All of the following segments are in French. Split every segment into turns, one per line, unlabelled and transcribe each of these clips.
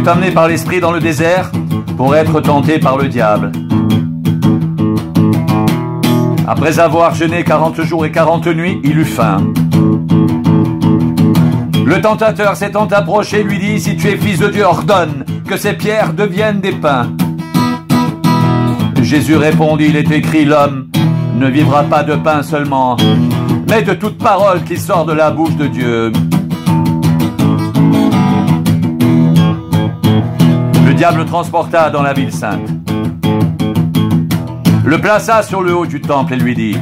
fut amené par l'Esprit dans le désert pour être tenté par le diable. Après avoir jeûné 40 jours et 40 nuits, il eut faim. Le tentateur s'étant approché lui dit: si tu es fils de Dieu, ordonne que ces pierres deviennent des pains. Jésus répondit: il est écrit, l'homme ne vivra pas de pain seulement, mais de toute parole qui sort de la bouche de Dieu. Le diable le transporta dans la ville sainte, le plaça sur le haut du temple et lui dit: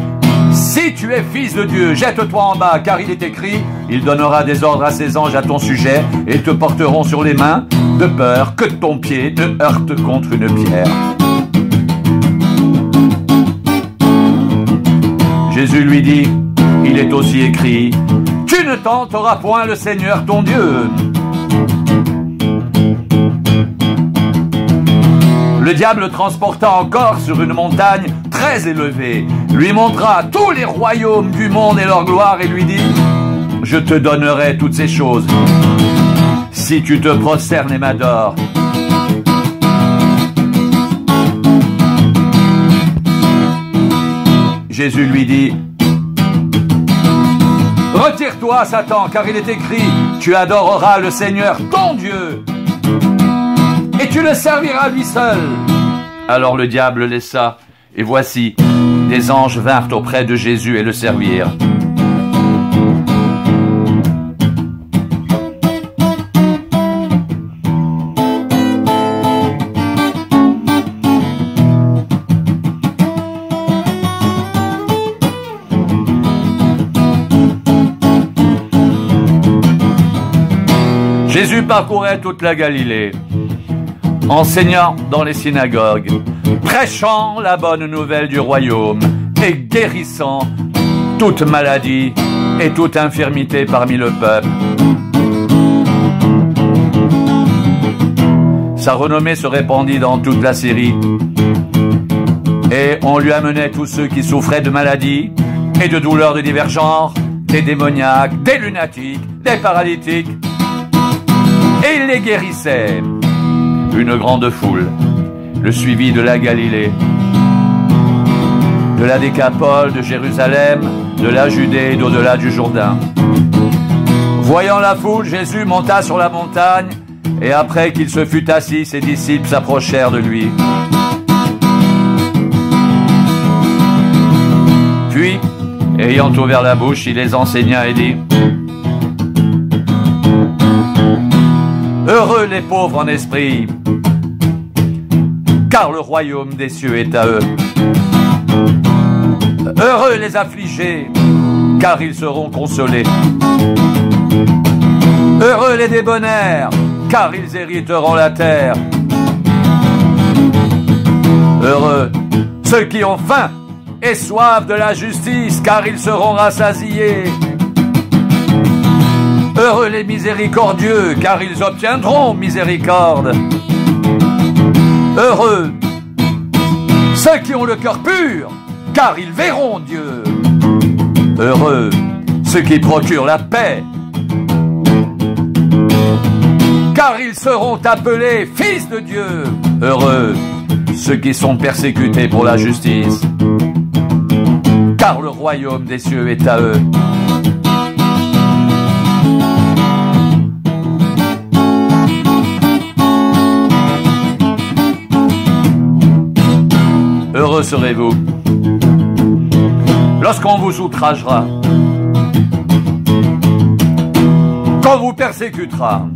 si tu es fils de Dieu, jette-toi en bas, car il est écrit, il donnera des ordres à ses anges à ton sujet, et te porteront sur les mains, de peur que ton pied te heurte contre une pierre. Jésus lui dit: il est aussi écrit, tu ne tenteras point le Seigneur ton Dieu. Le diable le transporta encore sur une montagne très élevée, lui montra tous les royaumes du monde et leur gloire et lui dit: je te donnerai toutes ces choses si tu te prosternes et m'adores. Jésus lui dit: retire-toi, Satan, car il est écrit, tu adoreras le Seigneur ton Dieu et tu le serviras lui seul. Alors le diable le laissa, et voici, des anges vinrent auprès de Jésus et le servirent. Jésus parcourait toute la Galilée, enseignant dans les synagogues, prêchant la bonne nouvelle du royaume et guérissant toute maladie et toute infirmité parmi le peuple. Sa renommée se répandit dans toute la Syrie, et on lui amenait tous ceux qui souffraient de maladies et de douleurs de divers genres, des démoniaques, des lunatiques, des paralytiques, et il les guérissait. Une grande foule le suivit de la Galilée, de la Décapole, de Jérusalem, de la Judée et d'au-delà du Jourdain. Voyant la foule, Jésus monta sur la montagne, et après qu'il se fut assis, ses disciples s'approchèrent de lui. Puis, ayant ouvert la bouche, il les enseigna et dit: heureux les pauvres en esprit, car le royaume des cieux est à eux. Heureux les affligés, car ils seront consolés. Heureux les débonnaires, car ils hériteront la terre. Heureux ceux qui ont faim et soif de la justice, car ils seront rassasiés. Heureux les miséricordieux, car ils obtiendront miséricorde. Heureux ceux qui ont le cœur pur, car ils verront Dieu. Heureux ceux qui procurent la paix, car ils seront appelés fils de Dieu. Heureux ceux qui sont persécutés pour la justice, car le royaume des cieux est à eux. Heureux serez-vous lorsqu'on vous outragera, qu'on vous persécutera,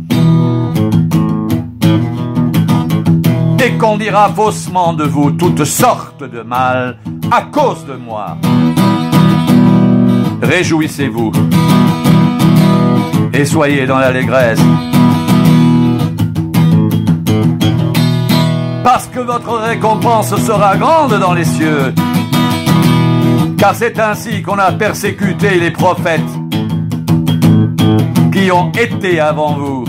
et qu'on dira faussement de vous toutes sortes de mal à cause de moi. Réjouissez-vous et soyez dans l'allégresse, parce que votre récompense sera grande dans les cieux, car c'est ainsi qu'on a persécuté les prophètes qui ont été avant vous.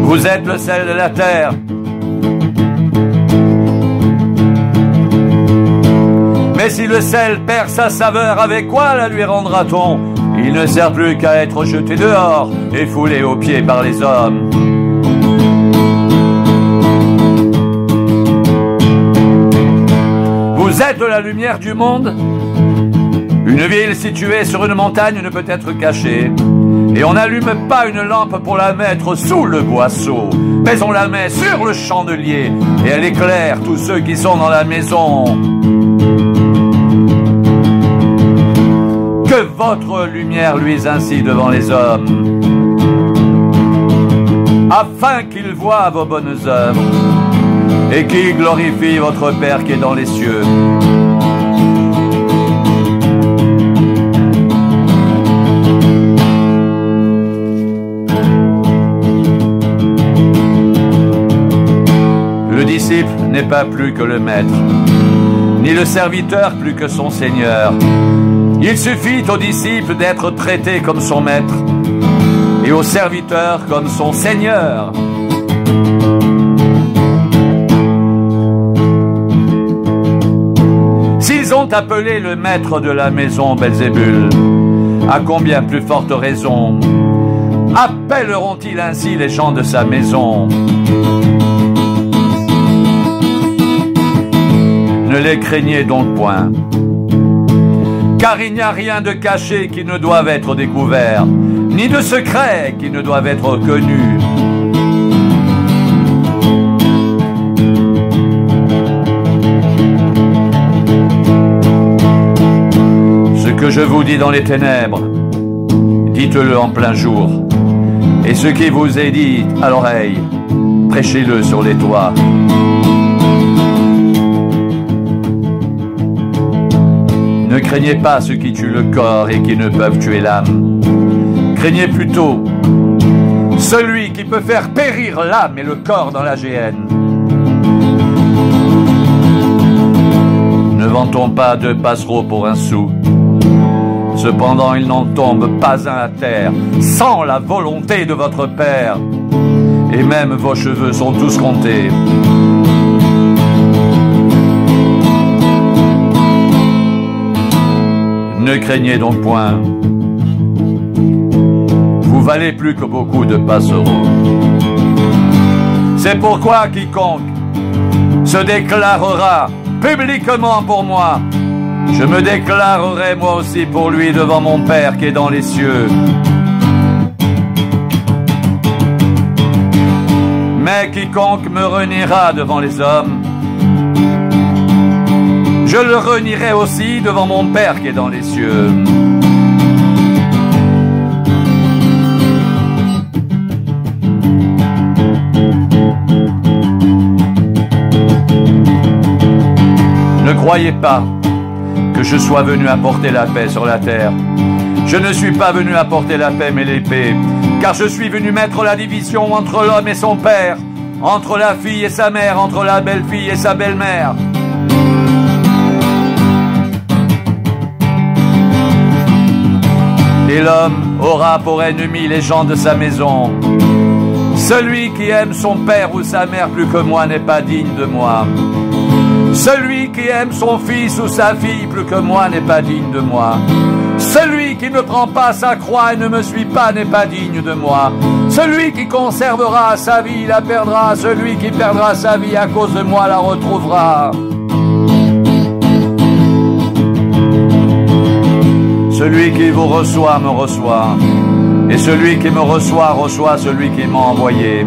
Vous êtes le sel de la terre. Mais Mais si le sel perd sa saveur, avec quoi la lui rendra-t-on? Il ne sert plus qu'à être jeté dehors et foulé aux pieds par les hommes. Vous êtes la lumière du monde. Une ville située sur une montagne ne peut être cachée. Et on n'allume pas une lampe pour la mettre sous le boisseau, mais on la met sur le chandelier et elle éclaire tous ceux qui sont dans la maison. Que votre lumière luise ainsi devant les hommes, afin qu'ils voient vos bonnes œuvres et qu'ils glorifient votre Père qui est dans les cieux. Le disciple n'est pas plus que le maître, ni le serviteur plus que son Seigneur. Il suffit au disciple d'être traité comme son maître et au serviteur comme son Seigneur. S'ils ont appelé le maître de la maison Belzébul, à combien plus forte raison appelleront-ils ainsi les gens de sa maison? Ne les craignez donc point, car il n'y a rien de caché qui ne doive être découvert, ni de secret qui ne doive être connu. Ce que je vous dis dans les ténèbres, dites-le en plein jour, et ce qui vous est dit à l'oreille, prêchez-le sur les toits. Ne craignez pas ceux qui tuent le corps et qui ne peuvent tuer l'âme. Craignez plutôt celui qui peut faire périr l'âme et le corps dans la géhenne. Ne vend-on pas 2 passereaux pour 1 sou? Cependant, il n'en tombe pas un à terre, sans la volonté de votre Père. Et même vos cheveux sont tous comptés. Ne craignez donc point. Vous valez plus que beaucoup de passereaux. C'est pourquoi quiconque se déclarera publiquement pour moi, je me déclarerai moi aussi pour lui devant mon Père qui est dans les cieux. Mais quiconque me reniera devant les hommes, je le renierai aussi devant mon Père qui est dans les cieux. Ne croyez pas que je sois venu apporter la paix sur la terre. Je ne suis pas venu apporter la paix mais l'épée, car je suis venu mettre la division entre l'homme et son père, entre la fille et sa mère, entre la belle-fille et sa belle-mère. Et l'homme aura pour ennemi les gens de sa maison. Celui qui aime son père ou sa mère plus que moi n'est pas digne de moi. Celui qui aime son fils ou sa fille plus que moi n'est pas digne de moi. Celui qui ne prend pas sa croix et ne me suit pas n'est pas digne de moi. Celui qui conservera sa vie la perdra. Celui qui perdra sa vie à cause de moi la retrouvera. Celui qui vous reçoit me reçoit, et celui qui me reçoit reçoit celui qui m'a envoyé.